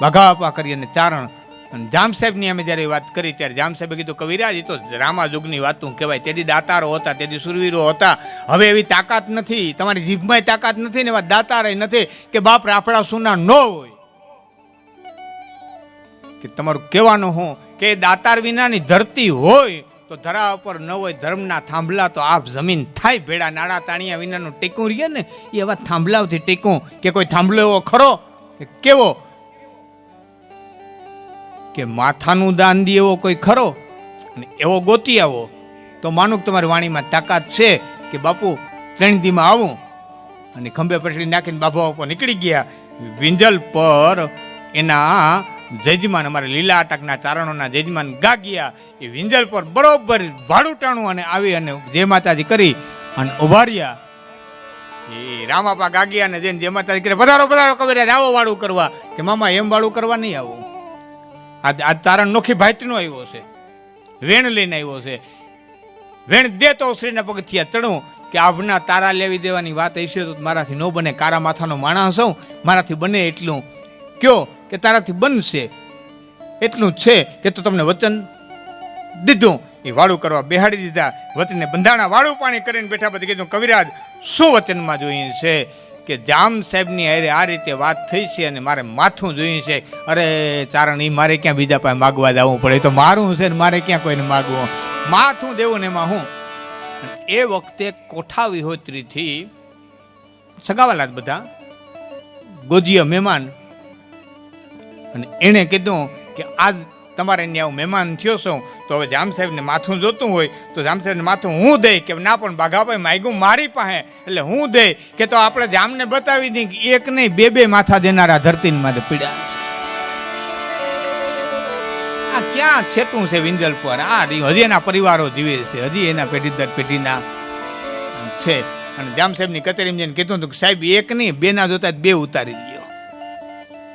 બાઘા બાપા કરી અને ચારણ. અને જામ સાહેબની અમે જ્યારે વાત કરી ત્યારે જામ સાહેબે કીધું કવિરાજ એ તો રામા યુગની વાતું કહેવાય. તેથી દાતારો હતા, તેથી સુરવીરો હતા. હવે એવી તાકાત નથી, તમારી જીભમાં તાકાત નથી ને એવા દાતારે નથી કે બાપ રાફડા સુના ન હોય. કે તમારું કહેવાનું હું કે દાતાર વિનાની ધરતી હોય તો ધરા ઉપર ન હોય ધર્મના થાંભલા તો આપ જમીન થાય ભેડા. નાળા તાણિયા વિનાનું ટેકું રહીએ ને એ એવા થાંભલાઓથી ટેકું. કે કોઈ થાંભલો એવો ખરો કેવો કે માથાનું દાન દે એવો કોઈ ખરો? અને એવો ગોતી આવો તો માનું કે તમારી વાણીમાં તાકાત છે કે બાપુ 3 દીમાં આવું. અને ખંભે પછડી નાખીને બાબા બાપા નીકળી ગયા. વિંજલ પર એના જજમાન અમારા લીલા અટકના ચારણોના જજમાન ગાગ્યા. એ વિંજલ પર બરોબર ભાડું ટાણું અને આવી અને જય માતાજી કરી અને ઉભા રહ્યા. એ રામાપા ગાગ્યા ને જઈને જય માતાજી કરે પધારો પધારો કવિરાજ આવો વાળું કરવા. કે મામા એમ વાળું કરવા નહીં આવું. આ તારણ નોખી ભાઈનો આવ્યો છે, વેણ લઈને આવ્યો છે. વેણ દેતો શ્રીના પગથિયા ચડું કે આભના તારા લેવી દેવાની વાત હશે તો મારાથી ન બને. કારા માથાનો માણસ હોઉં, મારાથી બને એટલું કયો કે તારાથી બનશે એટલું છે કે તો તમને વચન દીધું. એ વાળું કરવા બેહાડી દીધા. વચનને બંધાણા વાળું પાણી કરીને બેઠા પછી કીધું કવિરાજ શું વચનમાં જોઈએ છે? કે જામ સાહેબની હારે આ રીતે વાત થઈ છે અને મારે માથું જોઈએ છે. અરે ચારણ એ મારે ક્યાં બીજા પાસે માગવા જવું પડે? તો મારું છે ને મારે ક્યાં કોઈને માગવું? માથું દેવું ને એમાં હું. એ વખતે કોઠા વિહોત્રીથી સગાવાલા બધા ગોજીયા મહેમાન. અને એણે કીધું કે આજ તમારે અહીંયા આવું મહેમાન થયો છો તો હવે જામ સાહેબને માથું જોતું હોય તો જામ સાહેબને માથું હું દઈ. કે ના પણ બાઘાભાઈ માગ્યું મારી પાસે એટલે હું દઈ. કે તો આપણે જામને બતાવી દઈએ કે એક નહીં બે માથા દેનારા ધરતીની માથે પીડ્યા છે. આ ક્યાં છેટું છે વિંજલ પર? આ હજી એના પરિવારો જીવે છે, હજી એના પેઢી દર પેઢીના છે. અને જામ સાહેબની કચેરીમાં જઈને કીધું હતું કે સાહેબ એક નહીં બેના જોતા 2 ઉતારી દો.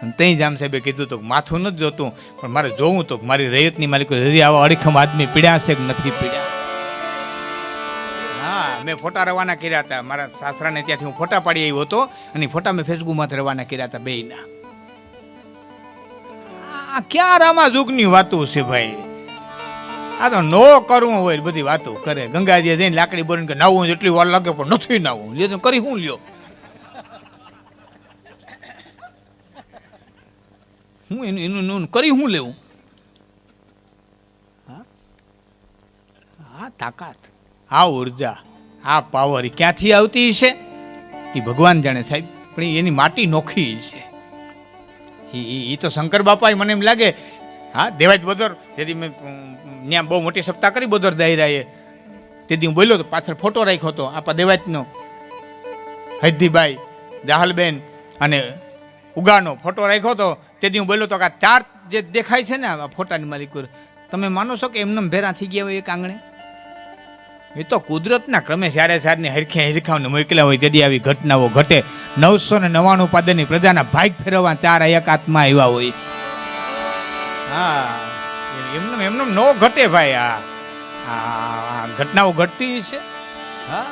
અને ત્યાં જામ સાહેબે કીધું તો માથું નથી જોતું પણ મારે જોવું તો મારી રૈયતની માલિકો હજી આવા અડીખમ આદમી પીડ્યા છે કે નથી પીડ્યા. હા, મેં ફોટા રવાના કર્યા હતા મારા સાસરાને. ત્યાંથી હું ફોટા પાડી આવ્યો હતો અને ફોટા મેં ફેસબુકમાંથી રવાના કર્યા હતા બેયના. આ ક્યાં રામા યુગની વાતો છે ભાઈ? આ તો નો કરવું હોય બધી વાતો કરે. ગંગાજી જઈને લાકડી બોરીને કે નાવું જેટલી વાર લાગે પણ નથી નાવું. લે તો કરી હું લ્યો હું એનું કરી હું લેવું? હા તાકાત, આ ઉર્જા, આ પાવર ક્યાંથી આવતી છે એ ભગવાન જાણે સાહેબ. પણ એની માટી નોખી છે. એ તો શંકર બાપા મને એમ લાગે. હા દેવાજ બોદર જેથી મેં ત્યાં બહુ મોટી સપ્તાહ કરી બોદર દાયરાએ તેથી હું બોલ્યો તો પાછળ ફોટો રાખ્યો હતો આપણા દેવાજનો હૈદીભાઈ જાહલબેન અને ઉગાનો ફોટો રાખ્યો હતો. તેથી હું બોલ્યો તો કે આ 4 જે દેખાય છે ને આ ફોટાની માલિક તમે માનો છો કે એમને ભેરા થઈ ગયા હોય એક આંગણે? એ તો કુદરતના ક્રમે સારે સારની હરખે હરખાને મોકલ્યા હોય તેથી આવી ઘટનાઓ ઘટે. 999 પાદરની પ્રજાના ભાગ ફેરવવા 4 એક આત્મા આવ્યા હોય. હા એમને નો ઘટે ભાઈ. આ ઘટનાઓ ઘટતી છે. હા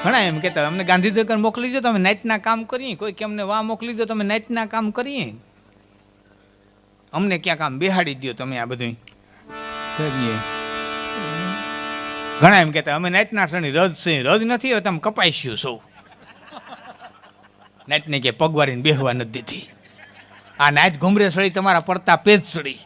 ઘણા એમ કહેતા અમને ગાંધીનગર મોકલી દો તમે નાઇટના કામ કરીએ. કોઈ કે અમને વાહ મોકલી દો તમે નાઇટના કામ કરીએ. અમને ક્યાં કામ બેહાડી દો તમે આ બધું કરીએ. ઘણા એમ કહેતા અમે નાઇટના ક્ષણે રજ છે. રજ નથી હવે તમે કપાઈશું સૌ. નાઇટને કે પગવારીને બેહવા નથી દીધી. આ નાઇટ ઘુમરે સડી તમારા પડતા પેજ સડી.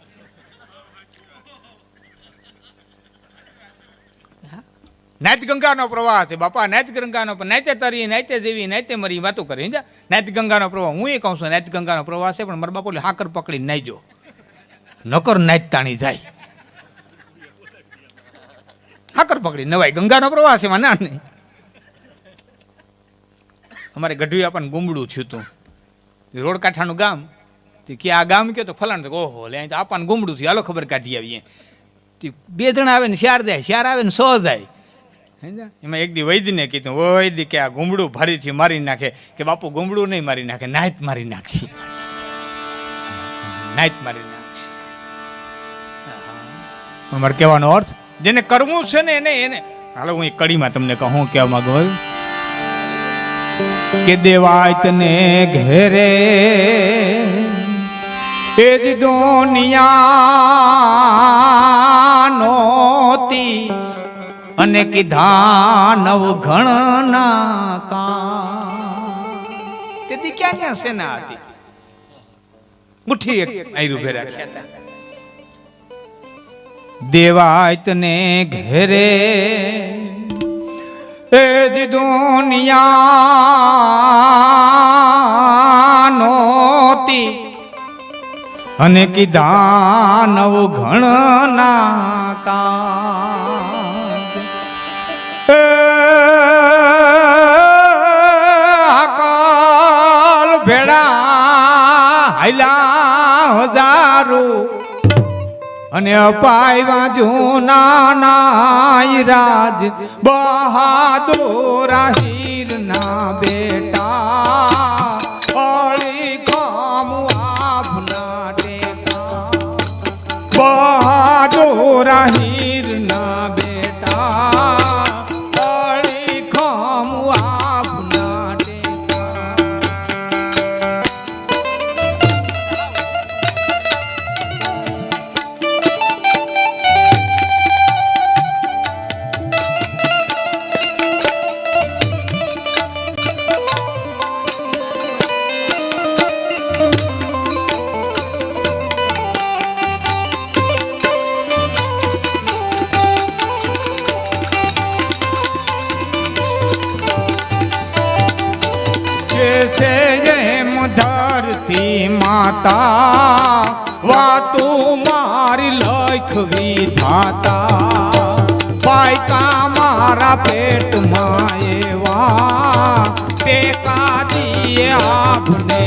નાઇટ ગંગાનો પ્રવાહ છે બાપા. નાઇટ ગંગાનો નાઇતે તરી નાઇતે જેવી નાઇતે મરી વાતો કરી. નાઇટ ગંગાનો પ્રવાહ હું એ કહું છું નાઇટ ગંગાનો પ્રવાહ છે. પણ મારા બાપુ હાકર પકડીને નાઈજો નકર નાઇટ તાણી જાય. હાકર પકડી નવાય ગંગાનો પ્રવાહ છે ના નહીં. અમારે ગઢવી આપણને ગુમડું થયું હતું. રોડ કાંઠાનું ગામ કે આ ગામ કે તો ફલાણ તો ઓહો લે આપણને ગુમડું થયું હાલો ખબર કાઢી આવીએ. 2 જણા આવે ને 4 જાય, 4 આવે ને 100 જાય. એમાં એક દી વૈદ્યને કીધું વૈદ્ય કે આ ગુમડું ભારીથી મારી નાખે. કે બાપુ ગુમડું નહીં મારી નાખે નાઈટ મારી નાખશે. નાઈટ મારી નાખશે. મારે કહેવાનો અર્થ જેને કરવું છે ને એને હાલો હું એક કડીમાં તમને કહું કહેવા માંગુ. કે દેવાય તને ઘેરે એ જ દુનિયા નોતી અને કીધા નવ ઘણના કામ તેથી ક્યાં સેના હતી મુઠ્ઠી એક આયરું ભેરા હતા દેવાય તને ઘેરે એ જ દુનિયા નોતી અને કીધા નવ ઘણના કામ અકાલ ભેડા હાયલા હજારો અને અપાયવા જૂના રાજ બહાદુર હીર ના બેટા અળી કામ આપના ટેકા બહાદુર હીર ના બેટા અળી કામ આપના ટેકા છે એમ ધરતી માતા વાતું મારી લખવી થાતા પાયકા મારા પેટમાં એવા ટેકા દીએ આપને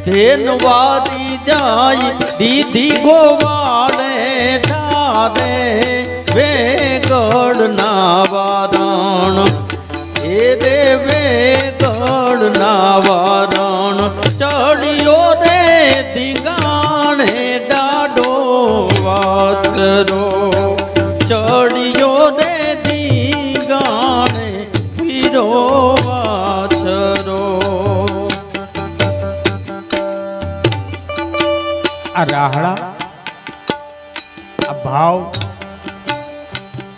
ધેનવાદી જાય દીધી ગોવાળે ધારે વેગળ ના વારણ એ રે વેગળ ના વારણ ચડિયો રે ધીંગાણે ડાડો વાતરો ચડિયો રે ધીંગાણે પીરો વાછરો આ રાહડા આ ભાવ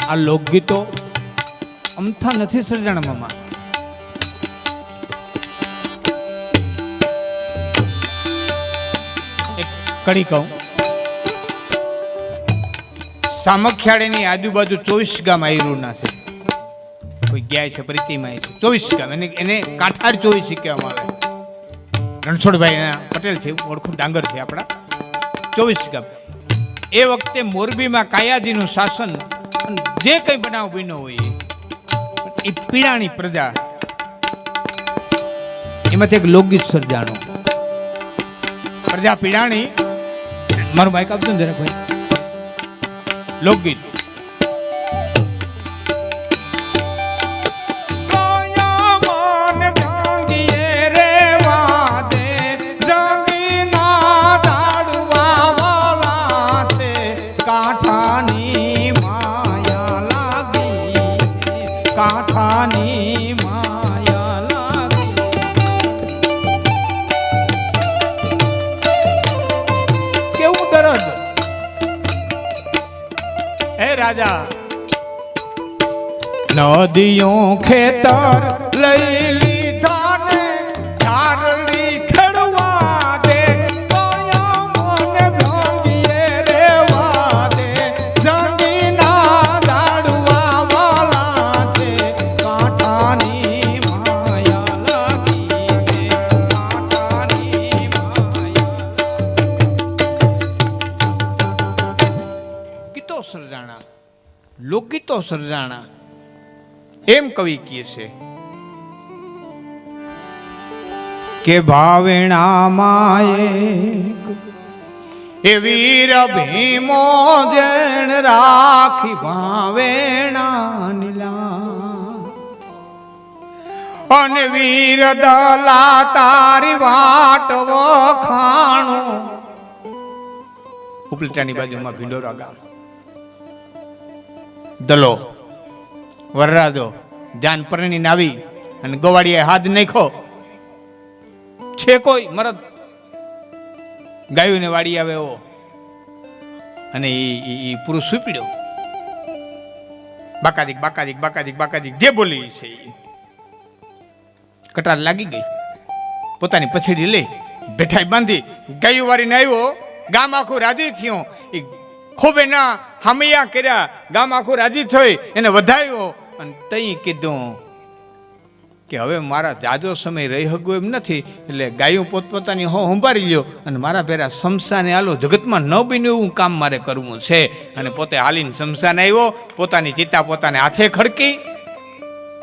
આ લોકગીતો અમથા નથી સર્જણમાં એક કડી કહું સામખિયાળીની આજુબાજુ 24 ગામ આયરુના છે કોઈ ગયા છે પ્રીતિમાં છે 24 ગામ એને કાંઠાળ 24 કહેવામાં આવે રણછોડભાઈ પટેલ છે ઓળખું ડાંગર છે આપણા 24 ગામ એ વખતે મોરબીમાં કાયાજીનું શાસન જે કંઈ બનાવ બન્યો હોય એ પીડાણી પ્રજા એમાંથી એક લોકગીત સર્જાણું પ્રજા પીડાણી મારું માઇક આપજો ને જરાક ભાઈ લોકગીત કાંઠાની માયા લાગી કેવું દરદ હે રાજા નદીઓ ખેતર લઈ લીધા ને ચારડી ખેડવા દે મને જંગીએ રેવા દે જંગી સર્જાણા. એમ કવિ કહે છે કે ભાવેણા માએ એ વીર ભીમો જેણ રાખી ભાવેણા નીલા અને વીર દલા તારી વાટ વખાણો. ઉપલેટાની બાજુમાં ભીંડોરા ગામ. દલો વરરાજો જાન પરણી નાવી અને ગોવાળીએ હાથ નાખ્યો છે કોઈ મરદ ગાયું ને વાડી આવે એવો અને એ પુરુષ સુપીડ્યો. બાકાદીક બાકાદીક બાકાદીક બાકાદીક જે બોલી છે કટાર લાગી ગઈ. પોતાની પછડી લઈ બેઠાઈ બાંધી ગાયું વાળીને આવ્યો. ગામ આખું રાજી થયું. એ ખોબે ના હામૈયા કર્યા. ગામ આખું રાજી થઈ એને વધાવ્યો અને તઈ કીધું કે હવે મારા જાજો સમય રહી હગો એમ નથી, એટલે ગાયું પોતપોતાની સંભાળી લ્યો અને મારા ભેરા શમશાને હાલો. જગતમાં ન બન્યું એવું કામ મારે કરવું છે. અને પોતે હાલીને શમશાને આવ્યો. પોતાની ચિતા પોતાને હાથે ખડકી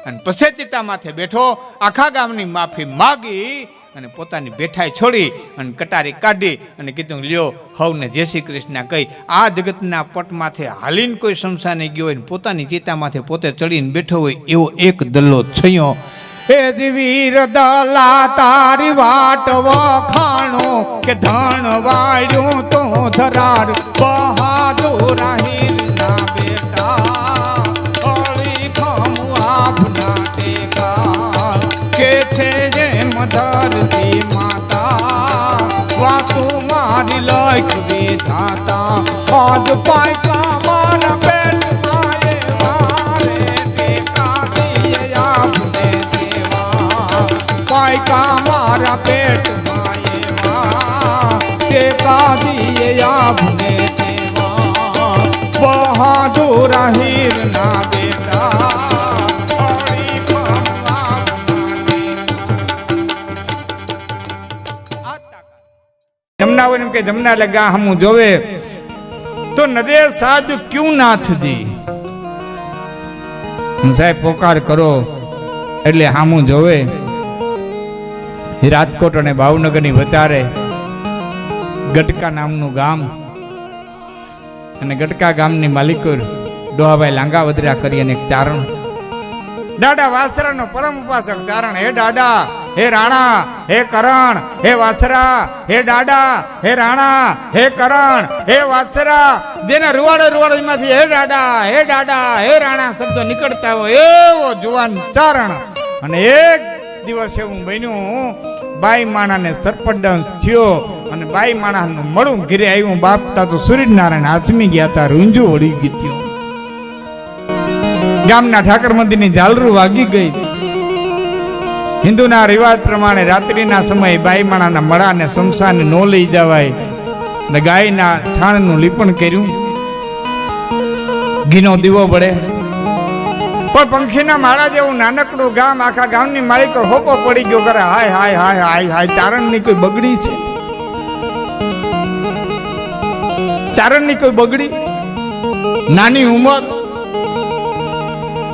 અને પછી ચિતા માથે બેઠો. આખા ગામની માફી માગી અને પોતાની બેઠાઈ છોડી અને કટારી કાઢી અને કીધું લ્યો હવને જય શ્રી કૃષ્ણ કહી આ જગતના પટમાથે હાલીને કોઈ શમશાને ગયો હોય પોતાની ચિતા માથે પોતે ચડીને બેઠો હોય એવો એક દલ્લો છયો. એ વીર દલા તારી વાટ વખાણો કે ધણ વાળ્યું તો ધરાર બહાદુર હીરના બેટા અળી ખમુ આપના ટેકા કે છે જેમ ધરતી માતા વાતું મારી લખ વિધાતા આજ પાયકા મારા પેટ માએ મારે ટેકા દિયે આપને પાયકા મારા પેટ માએ ટેકા દિયે આપને દેવા બહાદુર હીરના બેટા જમના હોય એમ કે જમના લગા હમું જોવે તો નદે સાધ ક્યું નાથજી. સાહેબ પોકાર કરો એટલે હામું જોવે. રાજકોટ અને ભાવનગરની વચારે ગટકા નામનું ગામ અને ગટકા ગામની માલિકો ડોહાભાઈ લાંગાવદરા કરી અને એક ચારણ દાડા વાસરાનો પરમ ઉપાસક ચારણ. હે દાડા હે રાણા હે કરણ હે વાસરા હે દાડા હે રાણા હે કરણ હે વાસરા જેના રૂવાડે માંથી હે દાડા હે રાણા શબ્દો નીકળતા હોય એવો જુવાન ચારણ. અને એક દિવસે હું બન્યું બાઈ માણાને સરપંચ થયો અને બાઈ માણાનું મળું ઘરે આવ્યું. બાપતા તો સૂર્યનારાયણ આચમી ગયા હતા. રૂંજું વળી ગયું. ગામના ઠાકર મંદિરની ઝાલરું વાગી ગઈ. હિન્દુના રિવાજ પ્રમાણે રાત્રિના સમયે બાઈ માણાના મળાને શમશાને ન લઈ જવાય ને ગાયના છાણનું લીપણ કર્યું. ઘીનો દીવો બળે પણ પંખીના માળા જેવું નાનકડું ગામ. આખા ગામની માલિકો હોપો પડી ગયો કરે હાય હાય હાય હાય હાય ચારણની કોઈ બગડી છે. ચારણની કોઈ બગડી નાની ઉંમર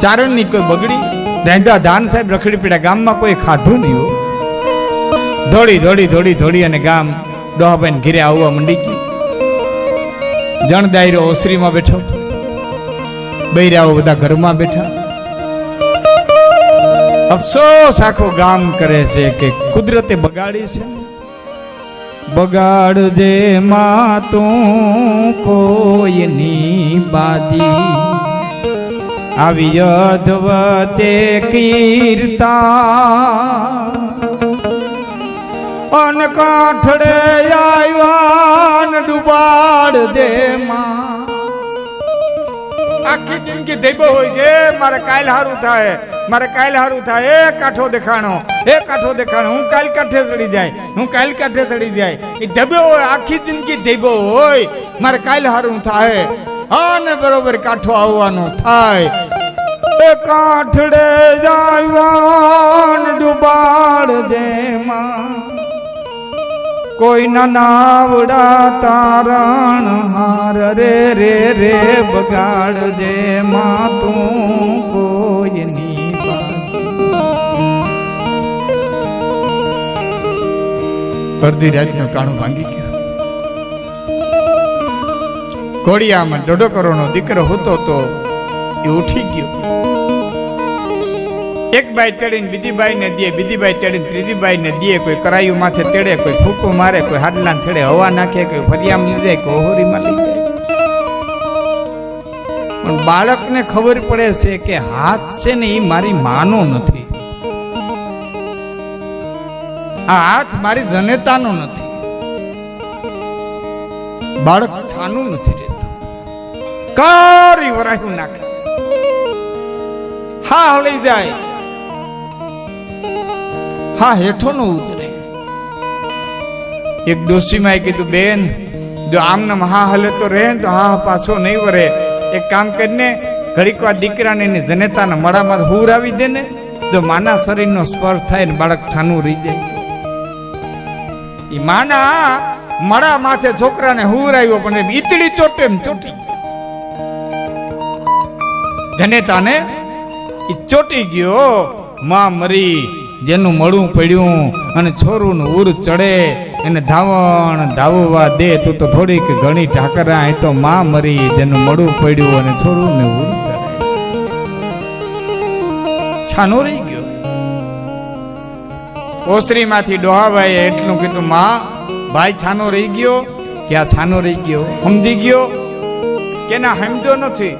ચારણની કોઈ બગડી. રહેતા ધાન સાહેબ રખડી પીડા. ગામમાં કોઈ ખાધું નહીં હો. દોડી અને ગામ ડોહાભાઈ ઘેરે આવવા મંડી ગઈ. જણ દાયરો ઓસરીમાં બેઠો. બૈરાઓ બધા ઘરમાં બેઠા. અફસોસ આખો ગામ કરે છે કે કુદરતે બગાડી છે. બગાડજે માં તું કોઈની બાજી આવી યદ વચ્ચે કીર્તા અન કાઠડે આવ્યાન ડુબાડજે માં. આખી જિંદગી દેબો હોય કે મારે કાલ હારું થાય મારે કાલ હારું થાય. એ કાઠો દેખાણો હું કાલ કાઠે ચડી જાય એ દેબો હોય. આખી જિંદગી દેબો હોય મારે કાલ હારું થાય અને બરોબર કાઠો આવવાનો થાય. એ કાઠડે જાયવાન ડુબાડ દે માં કોઈ ના નાવડા તારણ હાર રે રે રે બગાડ જે માં તું કોઈની અડધી રાતનું ટાણું ભાંગી ગયું. ઘોડિયામાં 1.5 કરોડનો દીકરો હતો તો એ ઉઠી ગયો. એક બાઈ તેડીને બીજી બાઈ ને દે, બીજી બાઈ તેડીને ત્રીજી બાઈ ને દે, કોઈ કરાયું માથે તેડે, કોઈ ફૂંકો મારે, કોઈ હાડલા છેડે હવા નાખે, કોઈ ફરિયામ લઈ જાય, કોઈ ઓહરીમાં લઈ જાય. પણ બાળકને ખબર પડે છે કે હાથ છે ને એ મારી માનો નથી, આ હાથ મારી જનેતાનો નથી. બાળક છાનું નથી રહેતું, કારી વરાયું નાખે, હા લઈ જાય, હા હેઠો નો ઉતરે. એક ડોશીમાં કીધું, બેન જો આમને હા હલે તો રહે તો હા પાછો નહીં વરે, એક કામ કરીને ઘડીક વાર દીકરાને એની જનેતાના મળામાં હુરાવી દે ને, જો માના શરીરનો સ્પર્શ થાય ને બાળક છાનું રહી જાય. એ માના મળા માથે છોકરાને હુરાવ્યો પણ ઈતળી ચોટે એમ ચોટી, જનેતાને ઈ ચોટી ગયો. માં મરી, જેનું મળું પડ્યું અને છોરુંનું ઉર ચડે એને ધાવણ ધાવવા દે, તું તો થોડીક ઘણી ઠાકરા, એ તો માં મરી, જેનું મળું પડ્યું અને છોરુંને ઉર ચડે. છાનો રહી ગયો. ઓસરીમાંથી ડોહાભાઈએ એટલું કીધું, માં ભાઈ છાનો રહી ગયો. કે આ છાનો રહી ગયો સમજી ગયો કે ના સમજો નથી?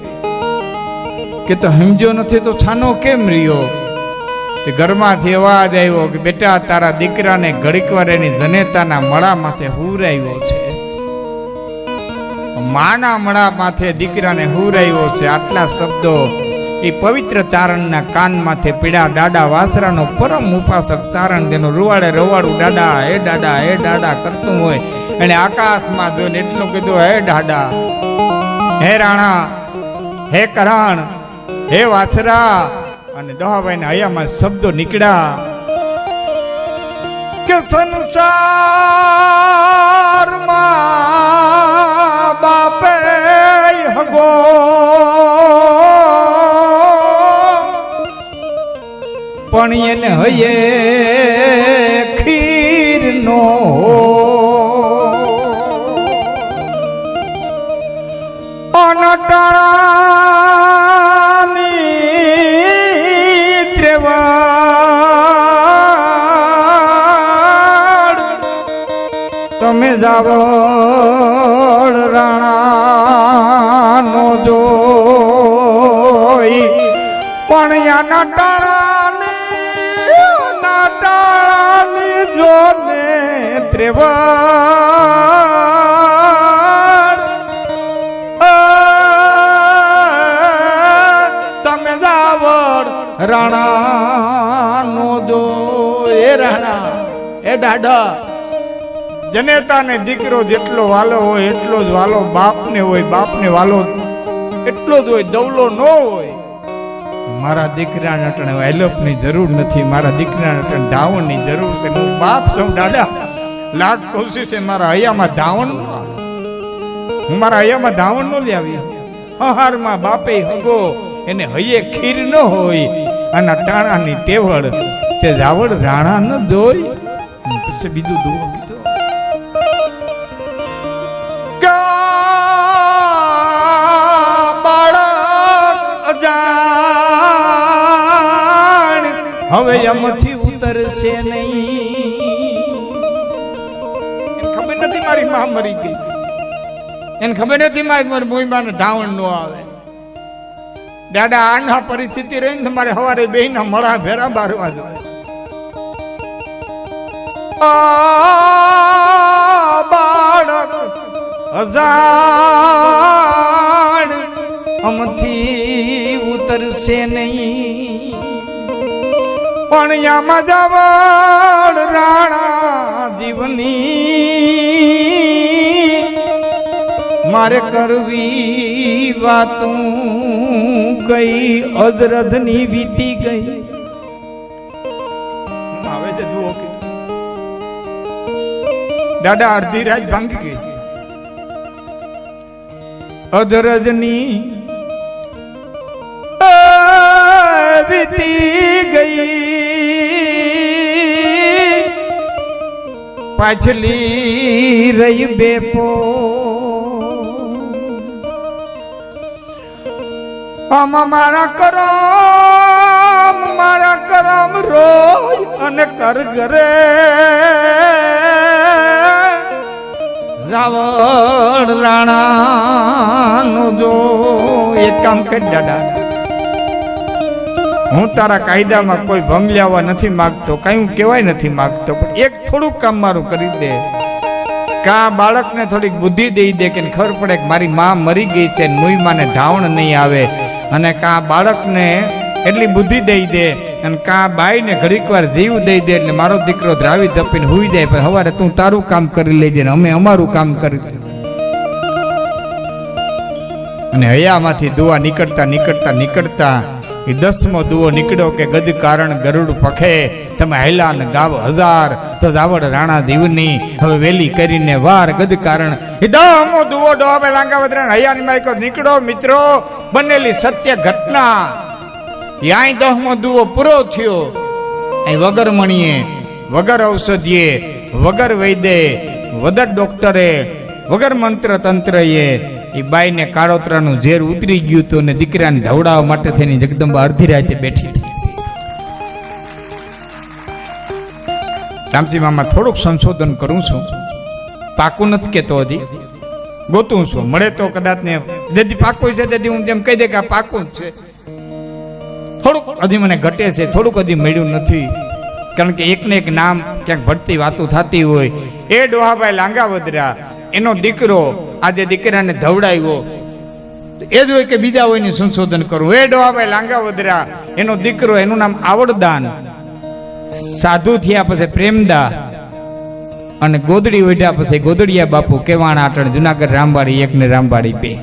કે તો સમજ્યો નથી તો છાનો કેમ રહ્યો? તે ઘરમાંથી અવાજ આવ્યો કે બેટા તારા દીકરાને ઘડીક વાર એની જનેતાના મળા માથે હુરાવ્યો છે. માના મળા માથે દીકરાને હુરાવ્યો છે. આટલા શબ્દો એ પવિત્ર ચારણના કાન માથે પીડા દાડા વાસરાનો પરમ ઉપાસક ચારણ તેનું રૂવાડે રવાડું દાડા હે દાડા હે દાડા કરતું હોય. એને આકાશમાં જોઈને એટલું કીધું, હે દાડા, હે રાણા, હે કરાણ, હે વાછરા. અને ડોહાભાઈને હૈયામાં શબ્દો નીકળ્યા કે સંસારમાં બાપે હગો પણ એને હૈયે ખીર નો તમે જાવળ રાણા નો જોઈ પણ યાના ટાળાની જોને ત્રેવડ તમે જાવળ રાણા નો જોઈ. એ રાણા, એ દાડા, જનેતાને દીકરો જેટલો વાલો હોય એટલો જ વાલો બાપને હોય, બાપને વાલો એટલો જ હોય, દવલો ન હોય. મારા દીકરાને અટણે વાયલપની જરૂર નથી, મારા દીકરાને અટણે ધાવણની જરૂર છે. હું બાપ સૌ દાદા લાખ કોશિશ છે મારા હૈયામાં ધાવણ ન આવે, હું મારા હૈયામાં ધાવણ ન લાવી. હહારમાં બાપે હગો એને હૈયે ખીર ન હોય અને ટાણાની તેવડ તે જાવડ રાણા ન જોઈ. પછી બીજું દુઓ કીધું, હવે એમથી ઉતરશે નહીં. એને ખબર નથી મારી માં મરી ગઈ છે, એને ખબર નથી મારી મોઈમાને ધાવણ નો આવે. દાદા આના પરિસ્થિતિ રહીને તમારે સવારે બેયના મળા ભેરા બારવા જોઈએ. બાળક અજાણ અમથી ઉતરશે નહીં પણ યામાં જાવળ રાણા જીવની મારે કરવી વાતું કઈ અજરધની વીતી ગઈ. આવે છે દુઓ કે દાદા અડધી રાત ભાંગી ગઈ. અધરજની વીતી ગઈ, પાછલી રહી બેપો. આમાં મારા કરમ રોય અને કર ઘરે રાવણ રાણા નો જો. એક કામ કરી દાદા, હું તારા કાયદામાં કોઈ ભંગ લેવા નથી માંગતો, કઈ હું કહેવાય નથી માંગતો, પણ એક થોડુંક કામ મારું કરી દે. કા બાળકને થોડીક બુદ્ધિ દઈ દે કે ખબર પડે કે મારી માં મરી ગઈ છે, મુઈ માને ધાવણ નહીં આવે. અને કા બાળકને એટલી બુદ્ધિ દઈ દે, અને કા બાઈને ઘડીક વાર જીવ દઈ દે, એટલે મારો દીકરો ધ્રાવી ધપીને હુઈ જાય, પણ સવારે તું તારું કામ કરી લેજે ને અમે અમારું કામ કરી. અને હયામાંથી દુઆ નીકળતા નીકળતા નીકળતા એ 10મો દુઓ નીકળ્યો કે ગદ કારણ ગરુડ પખે, તમે હેલા ને ગાવ 1000 તો દાવડ રાણા દીવની હવે વેલી કરીને વાર. ગદ કારણ એ 10મો દુઓ ડોબે લાંગાવદરા હયાની મારી નીકળો મિત્રો, બનેલી સત્ય ઘટના. યાય 10મો દુઓ પૂરો થયો. અહીં વગર મણીએ, વગર ઔષધિએ, વગર વૈદે, વગર ડોક્ટરે, વગર મંત્ર તંત્રએ એ બાઈને કાળોતરાનું ઝેર ઉતરી ગયું હતું અને દીકરાને ધવડાવવા માટે થઈને જગદંબા અડધી રાતે બેઠી હતી. રામજી મામા થોડુંક સંશોધન કરું છું, પાકું નથી કેતો, હજી ગોતું છું, મળે તો કદાચ ને જેથી પાકું છે તેથી હું જેમ કહી દે કે આ પાકું જ છે. થોડુંક હજી મને ઘટે છે, થોડુંક હજી મળ્યું નથી, કારણ કે એકને એક નામ ક્યાંક ભળતી વાતો થતી હોય. એ ડોહાભાઈ લાંગાવદરા એનો દીકરો આજે દીકરાને ધવડાવ્યો, એ જ હોય કે બીજા હોય ને સંશોધન કરવું. એ ડોહાભાઈ લાંગાવદરા એનો દીકરો, એનું નામ આવડદાન, સાધુ થયા પછી પ્રેમદા, અને ગોદડી ઓઢ્યા પછી ગોદડિયા બાપુ, કેવાણા આટણ, જુનાગઢ રામવાડી 1 ને રામવાડી 2.